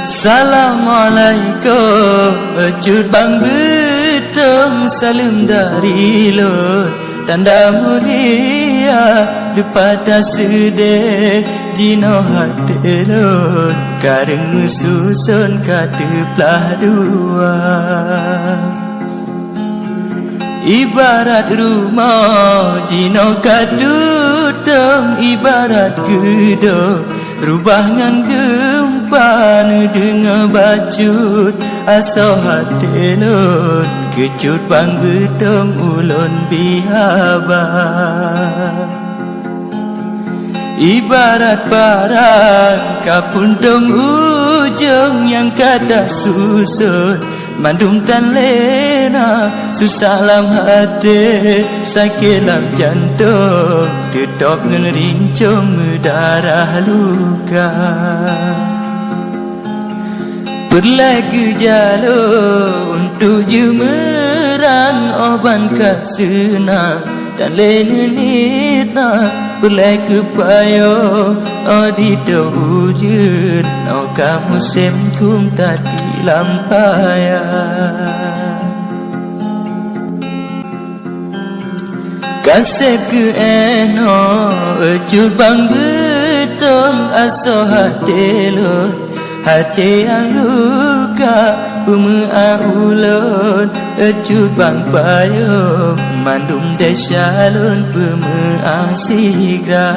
Assalamualaikum ejut bang betong salam dari lot tanda mulia lupa tak sedih jino hati lot kareng mususun kateplah dua ibarat rumah jino kadutong ibarat gedor rubah ngan gempa dengar bacut aso hati lot kecut bang betong ulun bihabar ibarat barang kapundong ujung yang kada susun mandum tan lena susah lam hati sakit lam jantung tetap ngerincung darah luka berlagu jalur untuk jumeran oban kasena dan lenenitna berlagu payo di dahujud no kamu semkum tadi lampayan kasih ke eno ejut bang betong aso hati lot hati yang luka pemea ulun ejut bang payung mandum desyalun pemea sigra